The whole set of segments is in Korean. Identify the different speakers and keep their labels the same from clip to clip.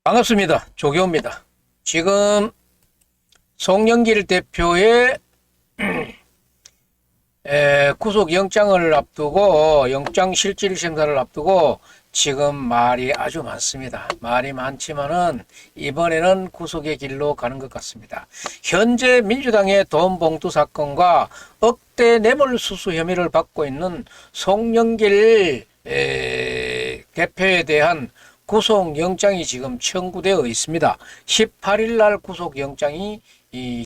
Speaker 1: 반갑습니다. 조교입니다. 지금 송영길 대표의 구속영장을 앞두고 영장실질심사를 앞두고 지금 말이 아주 많습니다. 말이 많지만은 이번에는 구속의 길로 가는 것 같습니다. 현재 민주당의 돈봉투 사건과 억대 뇌물수수 혐의를 받고 있는 송영길 대표에 대한 구속영장이 지금 청구되어 있습니다. 18일 날 구속영장이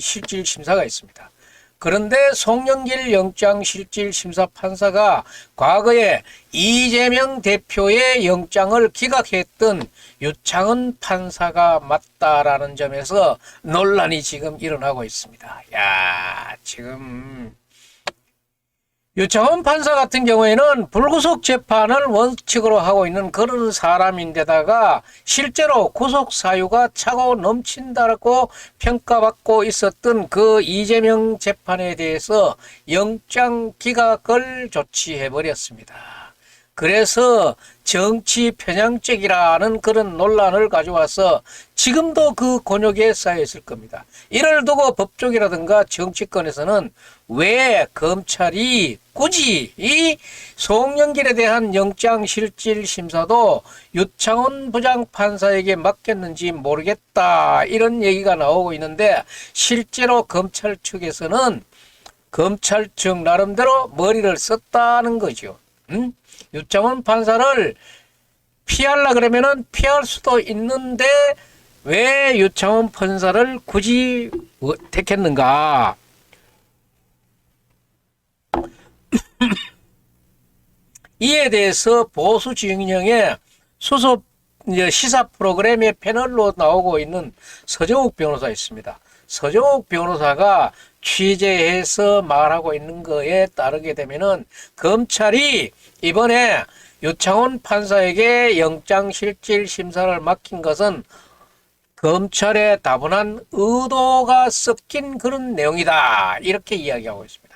Speaker 1: 실질심사가 있습니다. 그런데 송영길 영장실질심사 판사가 과거에 이재명 대표의 영장을 기각했던 유창헌 판사가 맞다라는 점에서 논란이 지금 일어나고 있습니다. 야, 지금 유창헌 판사 같은 경우에는 불구속 재판을 원칙으로 하고 있는 그런 사람인데다가 실제로 구속 사유가 차고 넘친다고 평가받고 있었던 그 이재명 재판에 대해서 영장 기각을 조치해버렸습니다. 그래서 정치 편향적이라는 그런 논란을 가져와서 지금도 그 곤욕에 쌓여 있을 겁니다. 이를 두고 법조계라든가 정치권에서는 왜 검찰이 굳이 이 송영길에 대한 영장실질심사도 유창헌 부장판사에게 맡겼는지 모르겠다, 이런 얘기가 나오고 있는데, 실제로 검찰 측에서는 검찰 측 나름대로 머리를 썼다는 거죠. 유창헌 판사를 피하려 그러면은 피할 수도 있는데 왜 유창헌 판사를 굳이 택했는가? 이에 대해서 보수 진영의 수소 시사 프로그램의 패널로 나오고 있는 서정욱 변호사 있습니다. 서정욱 변호사가 취재해서 말하고 있는 거에 따르게 되면은 검찰이 이번에 유창헌 판사에게 영장실질심사를 맡긴 것은 검찰의 다분한 의도가 섞인 그런 내용이다, 이렇게 이야기하고 있습니다.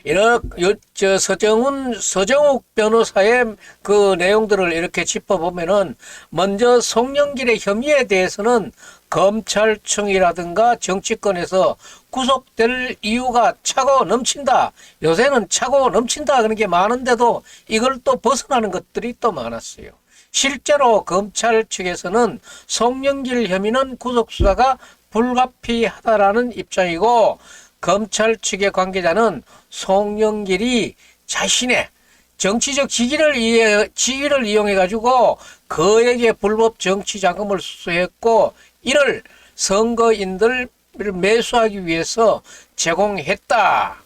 Speaker 1: 이렇게 서정욱 변호사의 그 내용들을 이렇게 짚어보면은, 먼저 송영길의 혐의에 대해서는 검찰청이라든가 정치권에서 구속될 이유가 차고 넘친다, 요새는 차고 넘친다 그런 게 많은데도 이걸 또 벗어나는 것들이 또 많았어요. 실제로 검찰 측에서는 송영길 혐의는 구속수사가 불가피하다라는 입장이고, 검찰 측의 관계자는 송영길이 자신의 정치적 지위를 이용해가지고 그에게 불법 정치 자금을 수수했고, 이를 선거인들을 매수하기 위해서 제공했다.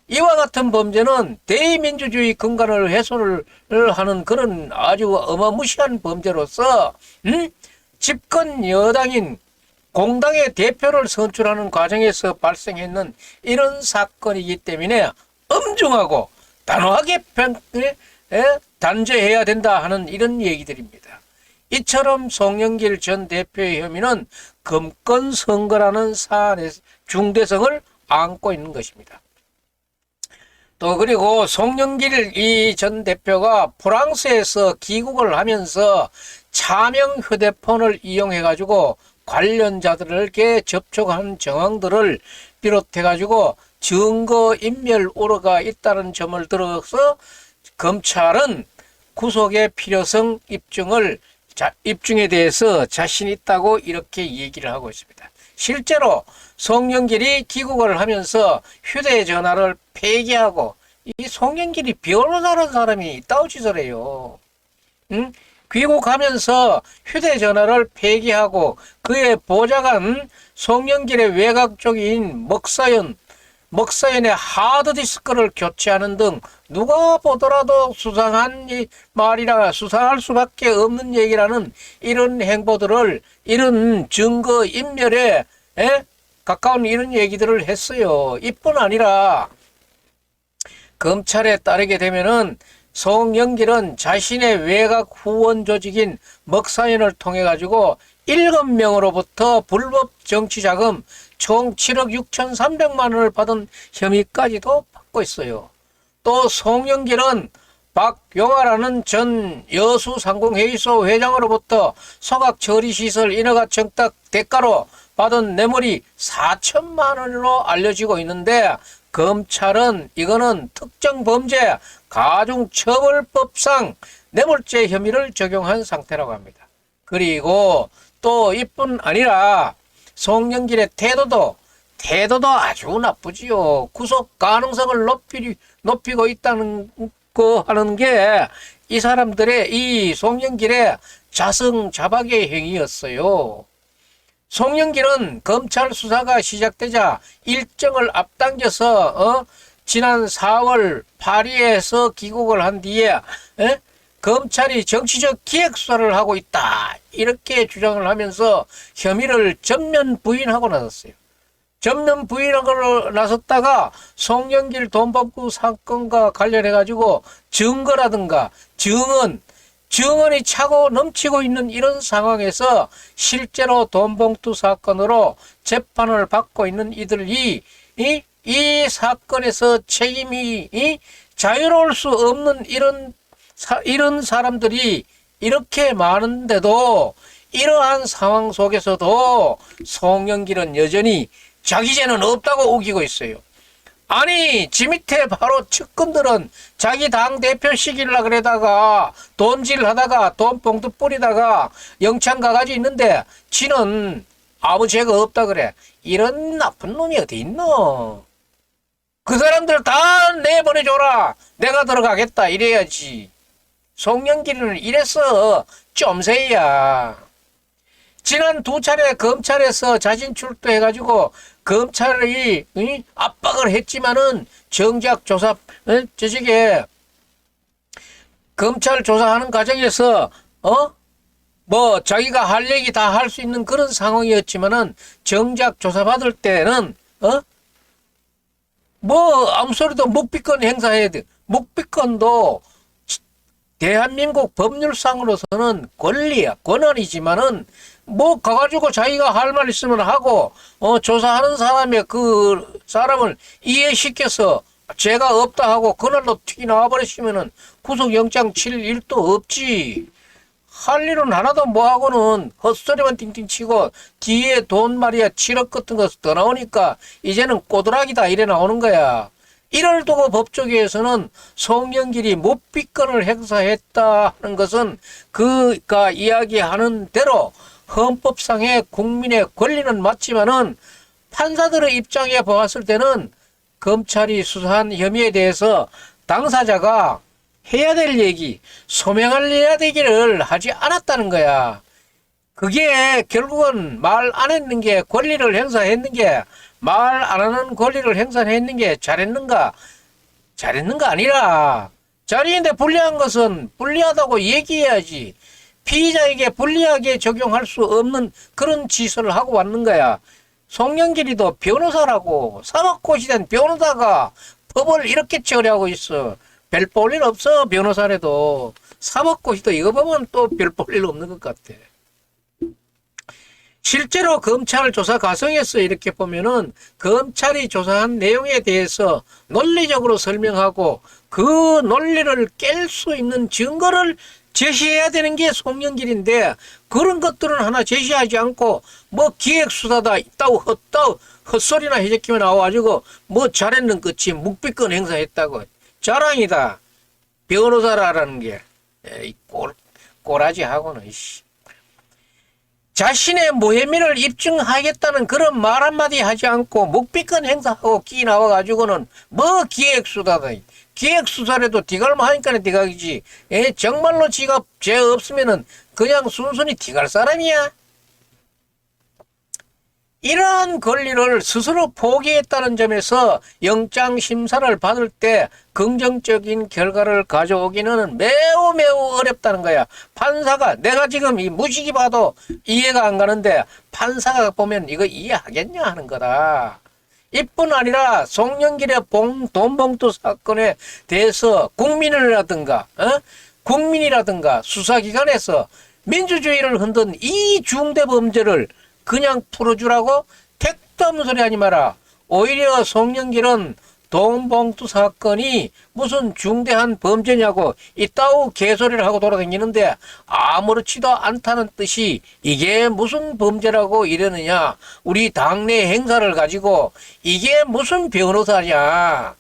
Speaker 1: 이와 같은 범죄는 대의민주주의 근간을 훼손을 하는 그런 아주 어마무시한 범죄로서 집권 여당인 공당의 대표를 선출하는 과정에서 발생했는 이런 사건이기 때문에 엄중하고 단호하게 단죄해야 된다 하는 이런 얘기들입니다. 이처럼 송영길 전 대표의 혐의는 금권 선거라는 사안의 중대성을 안고 있는 것입니다. 또 그리고 송영길 이 전 대표가 프랑스에서 귀국을 하면서 차명 휴대폰을 이용해 가지고 관련자들에게 접촉한 정황들을 비롯해 가지고 증거인멸 우려가 있다는 점을 들어서 검찰은 구속의 필요성 입증에 대해서 자신 있다고 이렇게 얘기를 하고 있습니다. 실제로 송영길이 귀국을 하면서 휴대전화를 폐기하고, 이 송영길이 변호사라는 사람이 있다고 짓을해요. 귀국하면서 휴대전화를 폐기하고 그의 보좌관 송영길의 외곽적인 먹사연의 하드디스크를 교체하는 등 누가 보더라도 수상한 말이라, 수상할 수밖에 없는 얘기라는 이런 행보들을, 이런 증거인멸에 가까운 이런 얘기들을 했어요. 이뿐 아니라 검찰에 따르게 되면은 송영길은 자신의 외곽 후원 조직인 먹사연을 통해 가지고 7명으로부터 불법 정치자금 총 7억 6,300만 원을 받은 혐의까지도 받고 있어요. 또 송영길은 박용화라는 전 여수상공회의소 회장으로부터 소각처리시설 인허가 청탁 대가로 받은 뇌물이 4천만 원으로 알려지고 있는데, 검찰은 이거는 특정범죄 가중처벌법상 뇌물죄 혐의를 적용한 상태라고 합니다. 그리고 또 이뿐 아니라 송영길의 태도도 아주 나쁘지요. 구속 가능성을 높이고 있다는 거 하는 게 이 사람들의, 이 송영길의 자승자박의 행위였어요. 송영길은 검찰 수사가 시작되자 일정을 앞당겨서 지난 4월 파리에서 귀국을 한 뒤에 검찰이 정치적 기획수사를 하고 있다, 이렇게 주장을 하면서 혐의를 전면 부인하고 나섰어요. 전면 부인하고 나섰다가 송영길 돈범구 사건과 관련해가지고 증거라든가 증언이 차고 넘치고 있는 이런 상황에서 실제로 돈봉투 사건으로 재판을 받고 있는 이들이 이 사건에서 책임이 자유로울 수 없는 이런 사람들이 이렇게 많은데도, 이러한 상황 속에서도 송영길은 여전히 자기 죄는 없다고 우기고 있어요. 아니, 지 밑에 바로 측근들은 자기 당대표 시키려고 그러다가 돈질하다가 돈 봉투 뿌리다가 영창 가가지고 있는데 지는 아무 죄가 없다 그래. 이런 나쁜 놈이 어디 있노? 그 사람들 다 내보내줘라, 내가 들어가겠다, 이래야지. 송영길은 이래서 쫌새야. 지난 2차례 검찰에서 자진 출두해가지고 검찰이 압박을 했지만은 정작 조사, 저쪽에 검찰 조사하는 과정에서 뭐 자기가 할 얘기 다 할 수 있는 그런 상황이었지만은 정작 조사받을 때는 뭐 아무 소리도 묵비권 행사해야 돼. 묵비권도 대한민국 법률상으로서는 권리야, 권한이지만은 뭐 가가지고 자기가 할 말 있으면 하고 조사하는 사람의 그 사람을 이해시켜서 죄가 없다 하고 그날로 튀기 나와버리시면은 구속영장 칠 일도 없지. 할 일은 하나도 뭐하고는 헛소리만 띵띵 치고 뒤에 돈 말이야 7억 같은 거 더 나오니까 이제는 꼬드락이다, 이래 나오는 거야. 이를 두고 법조계에서는 송영길이 묵비권을 행사했다 하는 것은 그가 이야기하는 대로 헌법상의 국민의 권리는 맞지만은 판사들의 입장에 보았을 때는 검찰이 수사한 혐의에 대해서 당사자가 해야 될 얘기, 소명할 해야 되기를 하지 않았다는 거야. 그게 결국은 말 안 했는 게, 권리를 행사했는 게, 말 안 하는 권리를 행사했는 게 잘했는가? 잘했는가 아니라, 자리인데 불리한 것은 불리하다고 얘기해야지. 피의자에게 불리하게 적용할 수 없는 그런 짓을 하고 왔는 거야. 송영길이도 변호사라고, 사법고시 된 변호사가 법을 이렇게 처리하고 있어. 별 볼 일 없어, 변호사라도. 사법고시도 이거 보면 또 별 볼 일 없는 것 같아. 실제로 검찰 조사 과정에서 이렇게 보면은 검찰이 조사한 내용에 대해서 논리적으로 설명하고 그 논리를 깰 수 있는 증거를 제시해야 되는 게 송영길인데, 그런 것들은 하나 제시하지 않고 뭐 기획수사다 있다고 헛소리나 해적기만 나와가지고 뭐 잘했는 끝이 묵비권 행사했다고. 자랑이다, 변호사라는 게. 에이, 꼬라지하고는. 자신의 무혐의를 입증하겠다는 그런 말 한마디 하지 않고 묵비권 행사하고 끼 나와가지고는 뭐 기획수사다. 기획수사라도 디갈만 하니까 디갈이지. 정말로 지가 죄 없으면은 그냥 순순히 디갈 사람이야. 이러한 권리를 스스로 포기했다는 점에서 영장 심사를 받을 때 긍정적인 결과를 가져오기는 매우 어렵다는 거야. 판사가, 내가 지금 이 무식이 봐도 이해가 안 가는데 판사가 보면 이거 이해하겠냐 하는 거다. 이뿐 아니라 송영길의 돈봉투 사건에 대해서 국민이라든가 수사기관에서 민주주의를 흔든 이 중대범죄를 그냥 풀어주라고 택도 없는 소리 하지 마라. 오히려 송영길은 돈 봉투 사건이 무슨 중대한 범죄냐고 이따오 개소리를 하고 돌아다니는데 아무렇지도 않다는 뜻이 이게 무슨 범죄라고 이러느냐. 우리 당내 행사를 가지고 이게 무슨 변호사냐.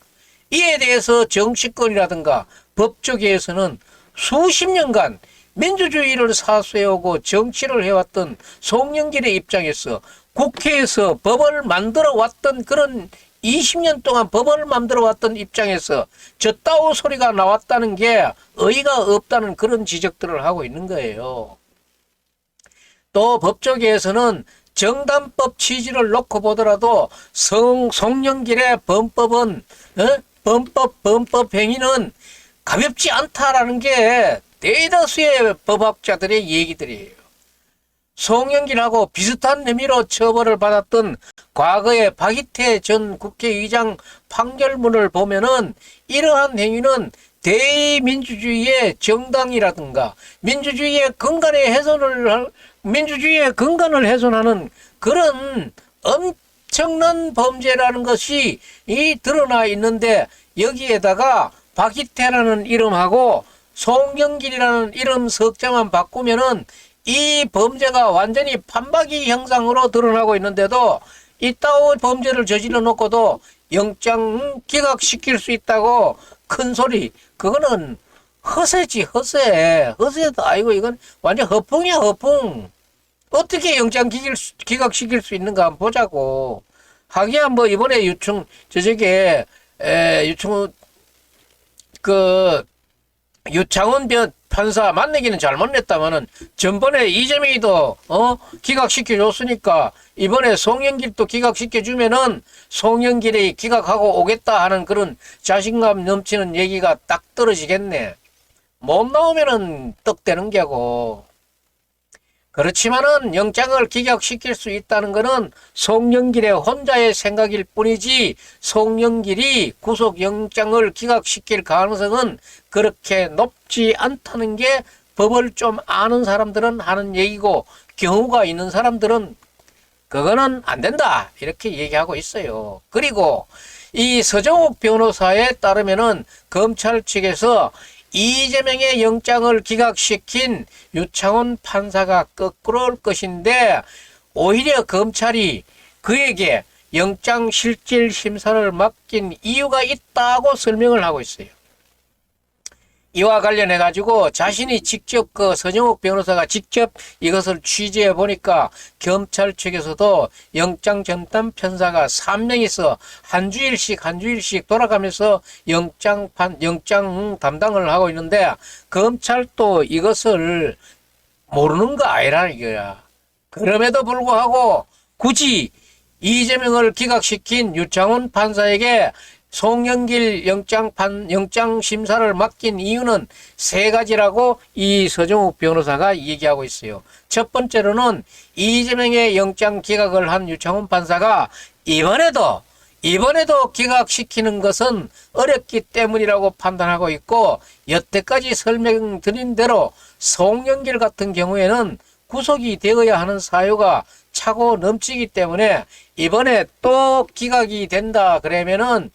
Speaker 1: 이에 대해서 정치권이라든가 법조계에서는 수십 년간 민주주의를 사수해오고 정치를 해왔던 송영길의 입장에서 국회에서 법을 만들어 왔던 그런 20년 동안 법을 만들어 왔던 입장에서 저따오 소리가 나왔다는 게 어이가 없다는 그런 지적들을 하고 있는 거예요. 또 법조계에서는 정당법 취지를 놓고 보더라도 송영길의 범법 행위는 가볍지 않다라는 게 대다수의 법학자들의 얘기들이에요. 송영길하고 비슷한 혐의로 처벌을 받았던 과거의 박이태 전 국회의장 판결문을 보면은 이러한 행위는 대의민주주의의 정당이라든가 민주주의의 근간을 훼손하는 그런 엄청난 범죄라는 것이 드러나 있는데 여기에다가 박이태라는 이름하고 송영길이라는 이름 석자만 바꾸면은 이 범죄가 완전히 판박이 형상으로 드러나고 있는데도 이따오 범죄를 저질러 놓고도 영장 기각시킬 수 있다고 큰 소리. 그거는 허세지, 허세. 허세도 아니고 이건 완전 허풍이야, 허풍. 어떻게 영장 기각시킬 수 있는가 한번 보자고. 하기야 뭐 이번에 유창훈 판사 만나기는 잘못 냈다마는 전번에 이재명이도 기각시켜 줬으니까 이번에 송영길도 기각시켜 주면은 송영길이 기각하고 오겠다 하는 그런 자신감 넘치는 얘기가 딱 떨어지겠네. 못 나오면은 떡대는 게고. 그렇지만은 영장을 기각시킬 수 있다는 것은 송영길의 혼자의 생각일 뿐이지 송영길이 구속영장을 기각시킬 가능성은 그렇게 높지 않다는 게 법을 좀 아는 사람들은 하는 얘기고 경우가 있는 사람들은 그거는 안 된다 이렇게 얘기하고 있어요. 그리고 이 서정욱 변호사에 따르면은 검찰 측에서 이재명의 영장을 기각시킨 유창훈 판사가 거꾸로 올 것인데 오히려 검찰이 그에게 영장 실질 심사를 맡긴 이유가 있다고 설명을 하고 있어요. 이와 관련해 가지고 자신이 직접 서정욱 변호사가 직접 이것을 취재해 보니까 검찰 측에서도 영장 전담 편사가 3명이서 한 주일씩 돌아가면서 영장 담당을 하고 있는데 검찰도 이것을 모르는 거 아니라 이거야. 그럼에도 불구하고 굳이 이재명을 기각시킨 유창훈 판사에게 송영길 영장 심사를 맡긴 이유는 세 가지라고 이 서정욱 변호사가 얘기하고 있어요. 첫 번째로는 이재명의 영장 기각을 한 유창훈 판사가 이번에도 기각시키는 것은 어렵기 때문이라고 판단하고 있고 여태까지 설명드린 대로 송영길 같은 경우에는 구속이 되어야 하는 사유가 차고 넘치기 때문에 이번에 또 기각이 된다 그러면은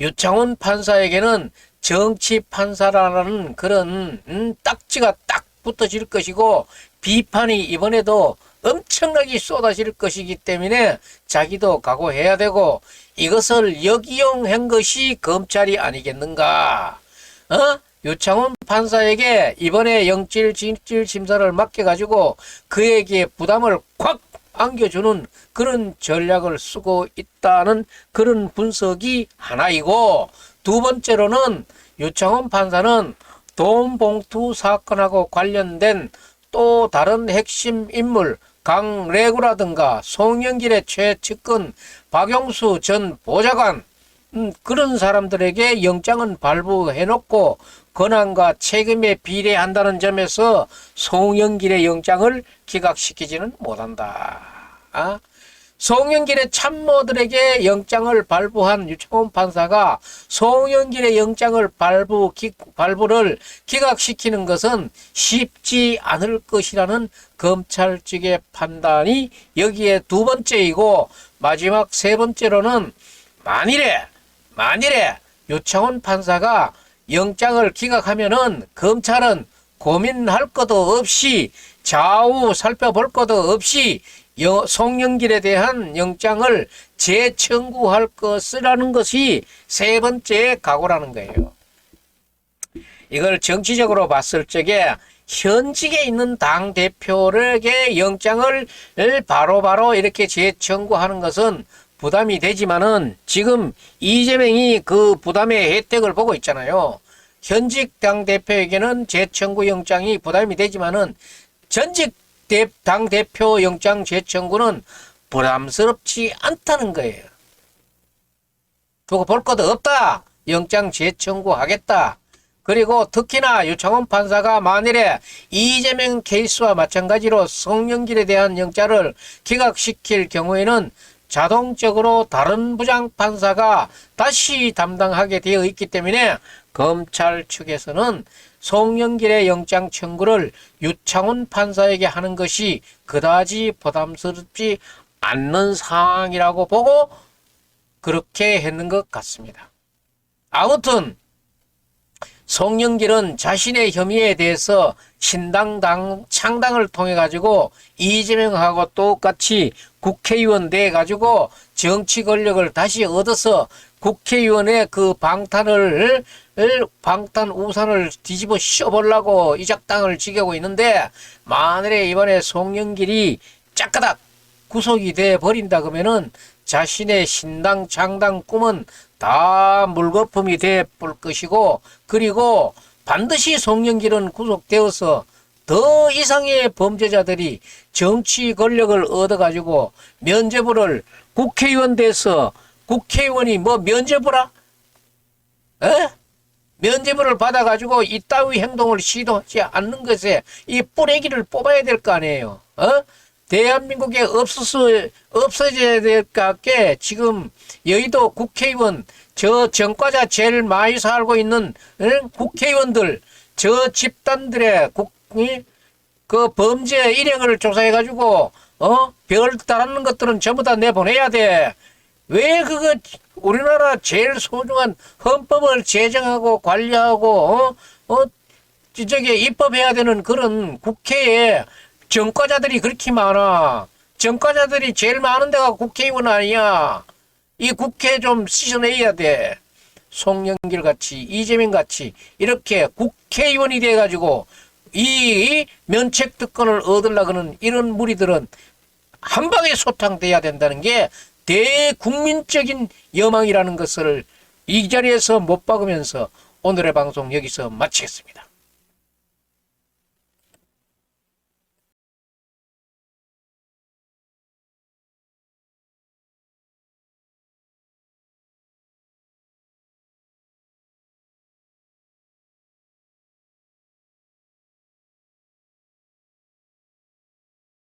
Speaker 1: 유창훈 판사에게는 정치 판사라는 그런 딱지가 딱 붙어질 것이고 비판이 이번에도 엄청나게 쏟아질 것이기 때문에 자기도 각오해야 되고 이것을 역이용한 것이 검찰이 아니겠는가. 유창훈 판사에게 이번에 영질 심사를 맡겨가지고 그에게 부담을 콱 안겨주는 그런 전략을 쓰고 있다는 그런 분석이 하나이고 두 번째로는 유창훈 판사는 돈 봉투 사건하고 관련된 또 다른 핵심 인물 강래구라든가 송영길의 최측근 박용수 전 보좌관 그런 사람들에게 영장은 발부해놓고 권한과 책임에 비례한다는 점에서 송영길의 영장을 기각시키지는 못한다. 송영길의 참모들에게 영장을 발부한 유창훈 판사가 송영길의 영장을 발부를 기각시키는 것은 쉽지 않을 것이라는 검찰 측의 판단이 여기에 두 번째이고 마지막 세 번째로는 만일에 만일에 유창훈 판사가 영장을 기각하면은 검찰은 고민할 것도 없이 좌우 살펴볼 것도 없이 송영길에 대한 영장을 재청구할 것이라는 것이 세 번째 각오라는 거예요. 이걸 정치적으로 봤을 적에 현직에 있는 당대표에게 영장을 바로바로 이렇게 재청구하는 것은 부담이 되지만은 지금 이재명이 그 부담의 혜택을 보고 있잖아요. 현직 당대표에게는 재청구 영장이 부담이 되지만은 전직 당대표 영장 재청구는 부담스럽지 않다는 거예요. 두고 볼 것도 없다. 영장 재청구하겠다. 그리고 특히나 유창훈 판사가 만일에 이재명 케이스와 마찬가지로 송영길에 대한 영장을 기각시킬 경우에는 자동적으로 다른 부장판사가 다시 담당하게 되어 있기 때문에 검찰 측에서는 송영길의 영장 청구를 유창훈 판사에게 하는 것이 그다지 부담스럽지 않는 상황이라고 보고 그렇게 했는 것 같습니다. 아무튼 송영길은 자신의 혐의에 대해서 신당 창당을 통해 가지고 이재명하고 똑같이 국회의원 돼 가지고 정치 권력을 다시 얻어서 국회의원의 그 방탄 우산을 뒤집어 씌워보려고 이 작당을 지게고 있는데, 만일에 이번에 송영길이 짝가닥 구속이 돼 버린다 그러면은 자신의 신당 창당 꿈은 다 물거품이 돼 볼 것이고, 그리고 반드시 송영길은 구속되어서 더 이상의 범죄자들이 정치 권력을 얻어가지고 면죄부를 국회의원 돼서 국회의원이 뭐 면죄부라? 에? 면죄부를 받아가지고 이따위 행동을 시도하지 않는 것에 이 뿌레기를 뽑아야 될 거 아니에요. 대한민국에 없어져야 될 것 같게 지금 여의도 국회의원, 저 전과자 제일 많이 살고 있는 국회의원들, 저 집단들의 그 범죄 이력을 조사해가지고 별 따르는 것들은 전부 다 내보내야 돼. 왜 그거 우리나라 제일 소중한 헌법을 제정하고 관리하고 저기 입법해야 되는 그런 국회에 전과자들이 그렇게 많아. 전과자들이 제일 많은 데가 국회의원 아니야. 이 국회 좀 씻어내야 돼. 송영길 같이 이재명 같이 이렇게 국회의원이 돼가지고 이 면책 특권을 얻으려고는 이런 무리들은 한 방에 소탕돼야 된다는 게 대국민적인 여망이라는 것을 이 자리에서 못 박으면서 오늘의 방송 여기서 마치겠습니다.